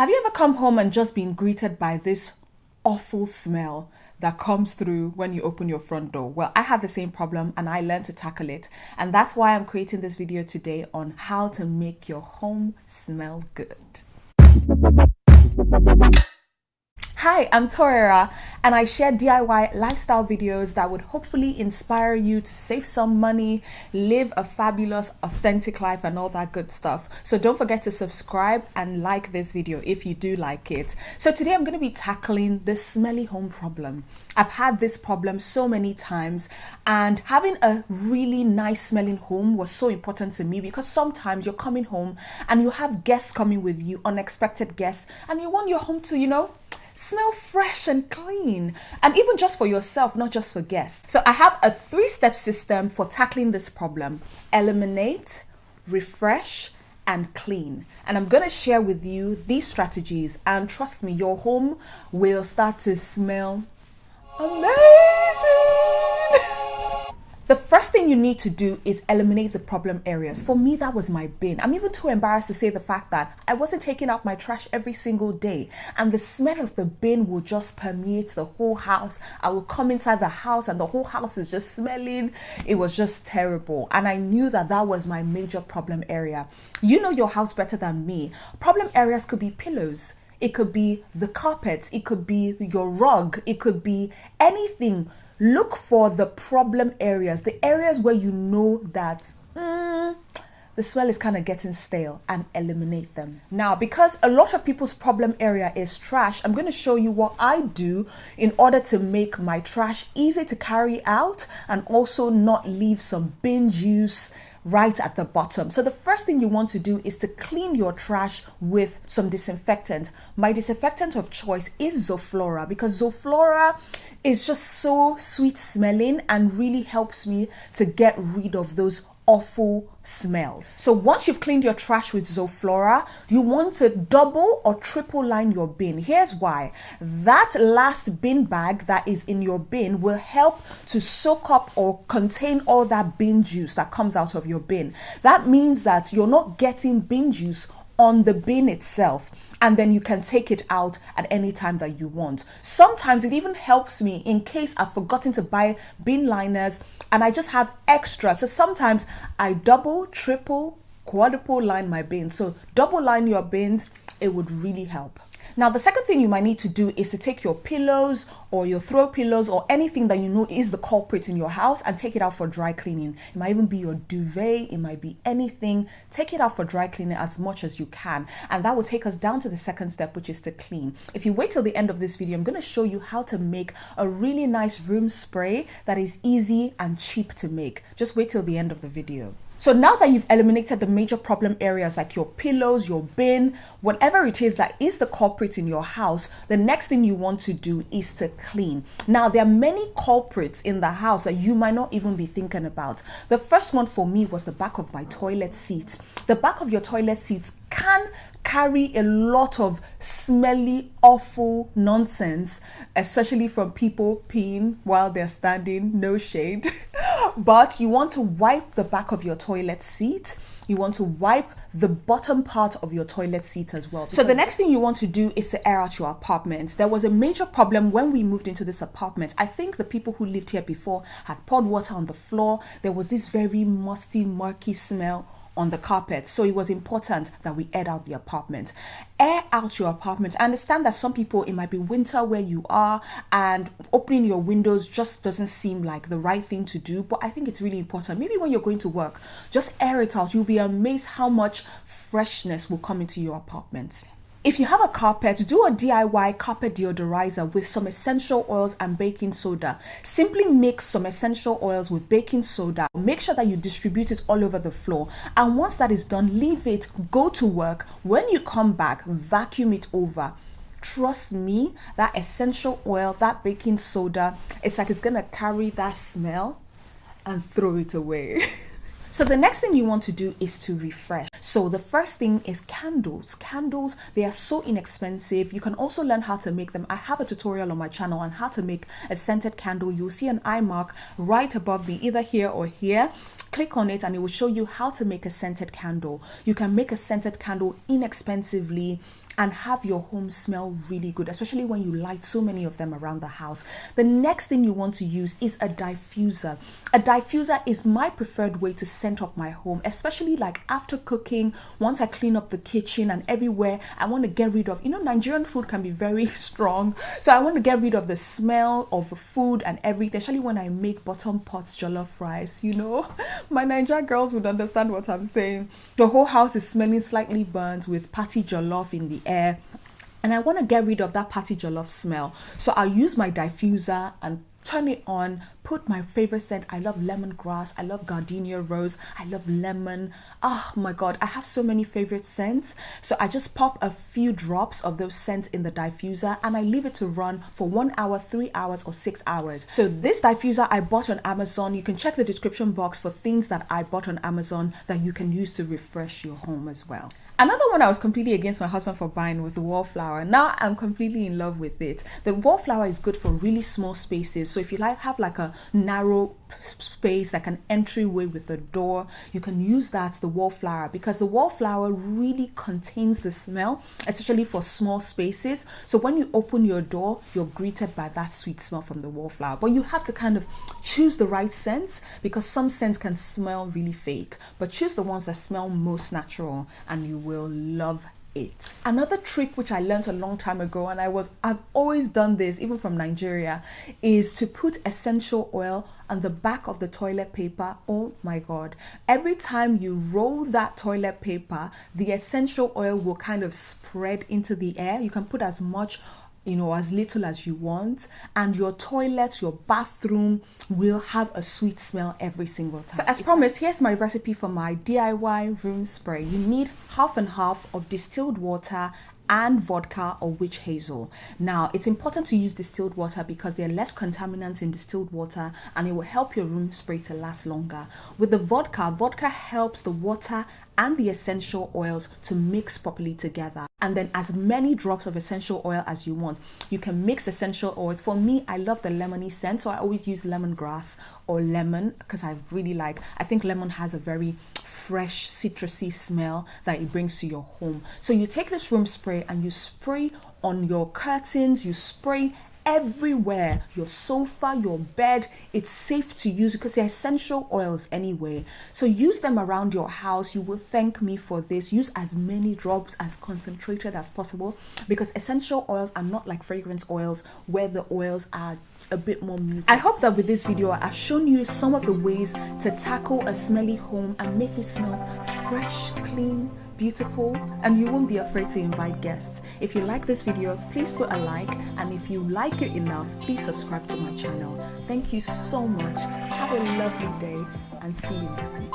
Have you ever come home and just been greeted by this awful smell that comes through when you open your front door? Well, I have the same problem and I learned to tackle it. And that's why I'm creating this video today on how to make your home smell good. Hi, I'm Torera and I share DIY lifestyle videos that would hopefully inspire you to save some money, live a fabulous, authentic life and all that good stuff. So don't forget to subscribe and like this video if you do like it. So today I'm going to be tackling the smelly home problem. I've had this problem so many times, and having a really nice smelling home was so important to me because sometimes you're coming home and you have guests coming with you, unexpected guests, and you want your home to, smell fresh and clean, and even just for yourself, not just for guests. So I have a 3-step system for tackling this problem: eliminate, refresh, and clean. And I'm going to share with you these strategies, and trust me, your home will start to smell amazing. The first thing you need to do is eliminate the problem areas. For me, that was my bin. I'm even too embarrassed to say the fact that I wasn't taking out my trash every single day, and the smell of the bin will just permeate the whole house. I will come inside the house and the whole house is just smelling. It was just terrible. And I knew that that was my major problem area. You know your house better than me. Problem areas could be pillows. It could be the carpet. It could be your rug. It could be anything. Look for the problem areas, the areas where you know that the smell is kind of getting stale, and eliminate them. Now, because a lot of people's problem area is trash, I'm going to show you what I do in order to make my trash easy to carry out and also not leave some bin juice right at the bottom. So the first thing you want to do is to clean your trash with some disinfectant. My disinfectant of choice is Warflower because Warflower is just so sweet smelling and really helps me to get rid of those awful smells. So once you've cleaned your trash with Warflower, you want to double or triple line your bin. Here's why. That last bin bag that is in your bin will help to soak up or contain all that bin juice that comes out of your bin. That means that you're not getting bin juice on the bin itself, and then you can take it out at any time that you want. Sometimes it even helps me in case I've forgotten to buy bin liners and I just have extra. So sometimes I double, triple, quadruple line my bins. So double line your bins, it would really help. Now, the second thing you might need to do is to take your pillows or your throw pillows or anything that you know is the culprit in your house and take it out for dry cleaning. It might even be your duvet, it might be anything. Take it out for dry cleaning as much as you can. And that will take us down to the second step, which is to clean. If you wait till the end of this video, I'm going to show you how to make a really nice room spray that is easy and cheap to make. Just wait till the end of the video. So now that you've eliminated the major problem areas like your pillows, your bin, whatever it is that is the culprit in your house, the next thing you want to do is to clean. Now, there are many culprits in the house that you might not even be thinking about. The first one for me was the back of my toilet seat. The back of your toilet seats can carry a lot of smelly, awful nonsense, especially from people peeing while they're standing, no shade. But you want to wipe the back of your toilet seat. You want to wipe the bottom part of your toilet seat as well. So the next thing you want to do is to air out your apartment. There was a major problem when we moved into this apartment. I think the people who lived here before had poured water on the floor. There was this very musty, murky smell on the carpet. So it was important that we aired out the apartment. Air out your apartment. I understand that some people, it might be winter where you are and opening your windows just doesn't seem like the right thing to do, but I think it's really important. Maybe when you're going to work, just air it out. You'll be amazed how much freshness will come into your apartment. If you have a carpet, do a DIY carpet deodorizer with some essential oils and baking soda. Simply mix some essential oils with baking soda. Make sure that you distribute it all over the floor. And once that is done, leave it, go to work. When you come back, vacuum it over. Trust me, that essential oil, that baking soda, it's like it's gonna carry that smell and throw it away. So the next thing you want to do is to refresh. So the first thing is candles. Candles, they are so inexpensive. You can also learn how to make them. I have a tutorial on my channel on how to make a scented candle. You'll see an eye mark right above me, either here or here. Click on it and it will show you how to make a scented candle. You can make a scented candle inexpensively and have your home smell really good, especially when you light so many of them around the house. The next thing you want to use is a diffuser. A diffuser is my preferred way to scent up my home, especially like after cooking, once I clean up the kitchen and everywhere. I want to get rid of, Nigerian food can be very strong, so I want to get rid of the smell of the food and everything, especially when I make bottom pots jollof rice. My Nigerian girls would understand what I'm saying. The whole house is smelling slightly burnt with patty jollof in the air, and I want to get rid of that patty jollof smell. So I'll use my diffuser and turn it on, put my favorite scent. I love lemongrass, I love gardenia rose, I love lemon. Oh my god, I have so many favorite scents. So I just pop a few drops of those scents in the diffuser and I leave it to run for 1 hour, 3 hours, or 6 hours. So this diffuser I bought on Amazon. You can check the description box for things that I bought on Amazon that you can use to refresh your home as well. Another one I was completely against my husband for buying was the Warflower. Now I'm completely in love with it. The Warflower is good for really small spaces. So if you have like a narrow space, like an entryway with a door, you can use the Warflower, because the Warflower really contains the smell, especially for small spaces. So when you open your door, you're greeted by that sweet smell from the Warflower. But you have to kind of choose the right scents, because some scents can smell really fake. But choose the ones that smell most natural and you will love it. Another trick which I learned a long time ago, and I've always done this even from Nigeria, is to put essential oil on the back of the toilet paper. Oh my god, every time you roll that toilet paper, the essential oil will kind of spread into the air. You can put as much, as little as you want, and your toilet, your bathroom will have a sweet smell every single time. So as promised, here's my recipe for my DIY room spray. You need half and half of distilled water and vodka or witch hazel. Now, it's important to use distilled water because there are less contaminants in distilled water and it will help your room spray to last longer. With the vodka helps the water and the essential oils to mix properly together. And then as many drops of essential oil as you want. You can mix essential oils. For me, I love the lemony scent, so I always use lemongrass or lemon because I think lemon has a very fresh citrusy smell that it brings to your home. So you take this room spray and you spray on your curtains, you spray everywhere, your sofa, your bed. It's safe to use because they're essential oils anyway. So use them around your house. You will thank me for this. Use as many drops, as concentrated as possible, because essential oils are not like fragrance oils where the oils are a bit more muted. I hope that with this video I've shown you some of the ways to tackle a smelly home and make it smell fresh, clean, beautiful, and you won't be afraid to invite guests. If you like this video, please put a like, and if you like it enough, please subscribe to my channel. Thank you so much. Have a lovely day and see you next week.